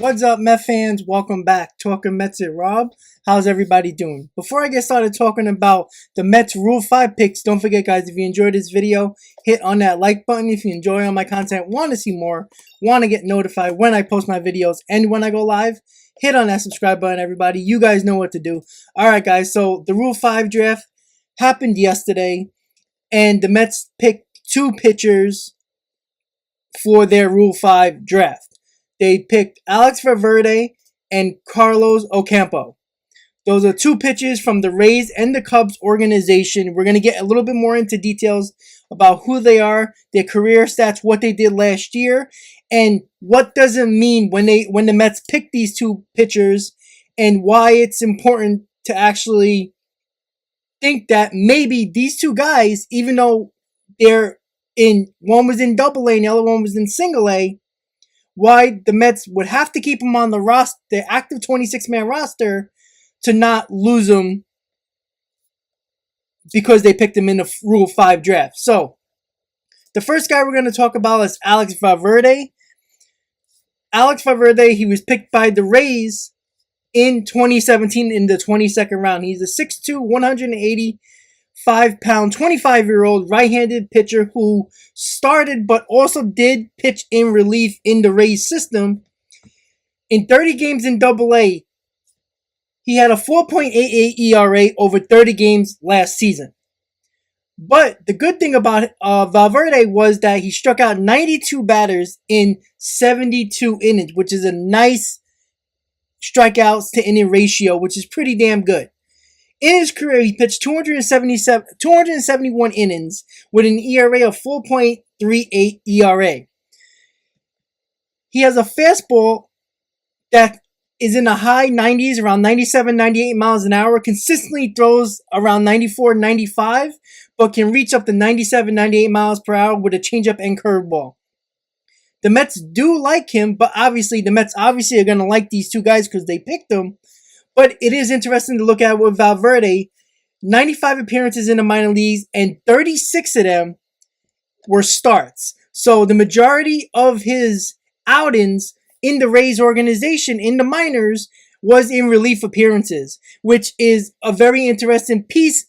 What's up, Met fans? Welcome back. Talking Mets with Rob. How's everybody doing? Before I get started talking about the Mets Rule 5 picks, don't forget, guys, if you enjoyed this video, hit on that like button. If you enjoy all my content, want to see more, want to get notified when I post my videos and when I go live, hit on that subscribe button, everybody. You guys know what to do. All right, guys, so the Rule 5 draft happened yesterday, and the Mets picked two pitchers for their Rule 5 draft. They picked Alex Valverde and Carlos Ocampo. Those are two pitchers from the Rays and the Cubs organization. We're going to get a little bit more into details about who they are, their career stats, what they did last year, and what does it mean when the Mets pick these two pitchers, and why it's important to actually think that maybe these two guys, even though one was in Double A and the other one was in Single A, why the Mets would have to keep him on the roster, the active 26-man roster, to not lose him because they picked him in the Rule 5 draft. So, the first guy we're going to talk about is Alex Valverde. Alex Valverde, he was picked by the Rays in 2017 in the 22nd round. He's a 6'2", 185-pound, 25-year-old right-handed pitcher who started but also did pitch in relief in the Rays system. In 30 games in Double A, he had a 4.88 ERA over 30 games last season. But the good thing about Valverde was that he struck out 92 batters in 72 innings, which is a nice strikeouts to inning ratio, which is pretty damn good. In his career, he pitched 271 innings with an ERA of 4.38 ERA. He has a fastball that is in the high 90s, around 97, 98 miles an hour, consistently throws around 94, 95, but can reach up to 97, 98 miles per hour with a changeup and curveball. The Mets do like him, but the Mets are going to like these two guys because they picked them. But it is interesting to look at with Valverde. 95 appearances in the minor leagues, and 36 of them were starts. So the majority of his outings in the Rays organization, in the minors, was in relief appearances, which is a very interesting piece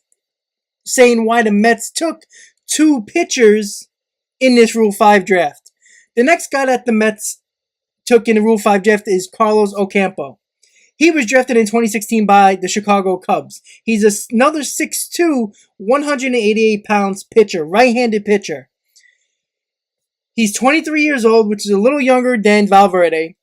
saying why the Mets took two pitchers in this Rule 5 draft. The next guy that the Mets took in the Rule 5 draft is Carlos Ocampo. He was drafted in 2016 by the Chicago Cubs. He's another 6'2", 188 pounds pitcher, right-handed pitcher. He's 23 years old, which is a little younger than Valverde.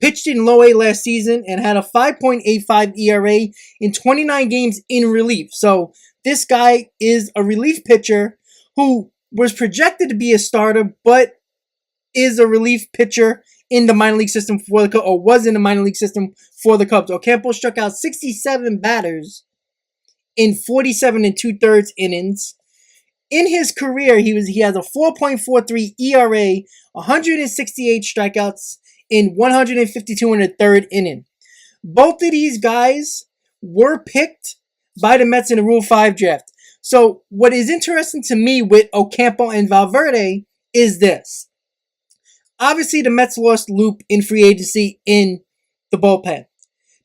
Pitched in Low A last season and had a 5.85 ERA in 29 games in relief. So this guy is a relief pitcher who was projected to be a starter, but is a relief pitcher in the minor league system was in the minor league system for the Cubs. Ocampo struck out 67 batters in 47 and 2/3 innings. In his career, he has a 4.43 ERA, 168 strikeouts in 152 and a third inning. Both of these guys were picked by the Mets in the Rule 5 draft. So what is interesting to me with Ocampo and Valverde is this. Obviously, the Mets lost Loop in free agency in the bullpen.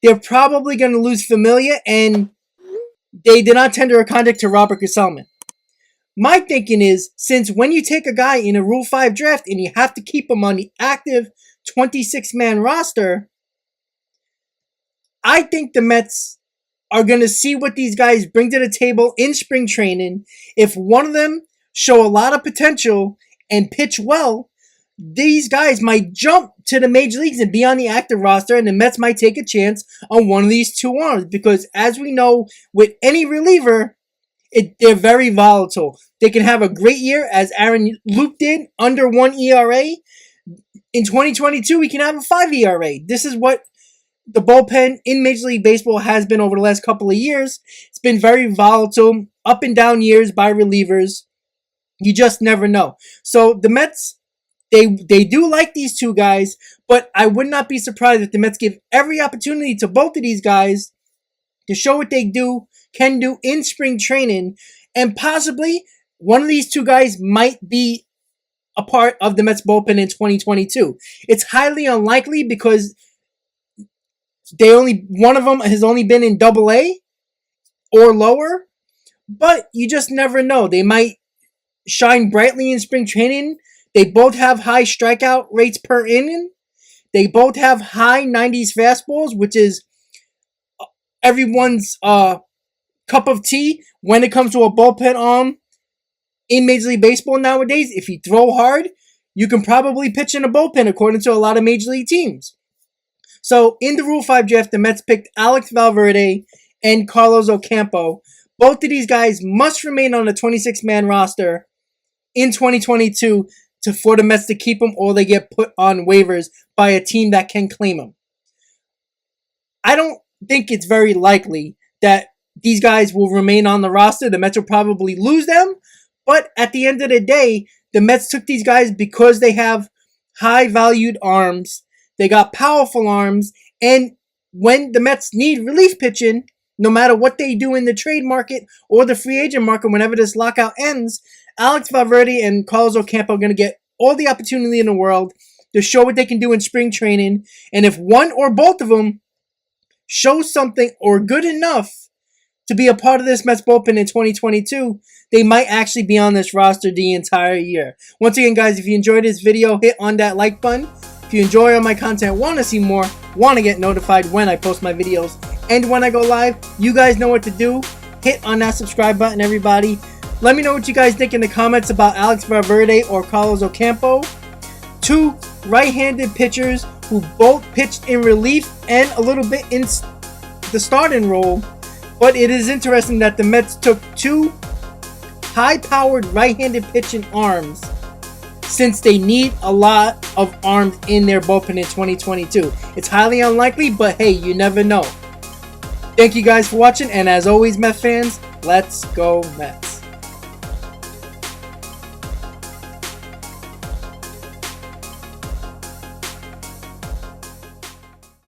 They're probably going to lose Familia, and they did not tender a contract to Robert Gesellman. My thinking is, since when you take a guy in a Rule 5 draft and you have to keep him on the active 26-man roster, I think the Mets are going to see what these guys bring to the table in spring training. If one of them show a lot of potential and pitch well, these guys might jump to the major leagues and be on the active roster, and the Mets might take a chance on one of these two arms. Because as we know, with any reliever, they're very volatile. They can have a great year, as Aaron Luke did, under 1 ERA. In 2022, he can have a 5 ERA. This is what the bullpen in Major League Baseball has been over the last couple of years. It's been very volatile, up and down years by relievers. You just never know. So the Mets, They do like these two guys, but I would not be surprised if the Mets give every opportunity to both of these guys to show what they can do in spring training, and possibly one of these two guys might be a part of the Mets bullpen in 2022. It's highly unlikely because one of them has only been in Double-A or lower, but you just never know. They might shine brightly in spring training. They both have high strikeout rates per inning. They both have high 90s fastballs, which is everyone's cup of tea when it comes to a bullpen arm in Major League Baseball nowadays. If you throw hard, you can probably pitch in a bullpen, according to a lot of Major League teams. So, in the Rule 5 draft, the Mets picked Alex Valverde and Carlos Ocampo. Both of these guys must remain on the 26-man roster in 2022 for the Mets to keep them, or they get put on waivers by a team that can claim them. I don't think it's very likely that these guys will remain on the roster. The Mets will probably lose them, but at the end of the day, the Mets took these guys because they have high-valued arms. They got powerful arms, and when the Mets need relief pitching, no matter what they do in the trade market or the free agent market, whenever this lockout ends, Alex Valverde and Carlos Ocampo are going to get all the opportunity in the world to show what they can do in spring training. And if one or both of them show something or good enough to be a part of this Mets bullpen in 2022, they might actually be on this roster the entire year. Once again, guys, if you enjoyed this video, hit on that like button. If you enjoy all my content, want to see more, want to get notified when I post my videos and when I go live, you guys know what to do. Hit on that subscribe button, everybody. Let me know what you guys think in the comments about Alex Valverde or Carlos Ocampo. Two right-handed pitchers who both pitched in relief and a little bit in the starting role. But it is interesting that the Mets took two high-powered right-handed pitching arms since they need a lot of arms in their bullpen in 2022. It's highly unlikely, but hey, you never know. Thank you guys for watching, and as always, Mets fans, let's go Mets.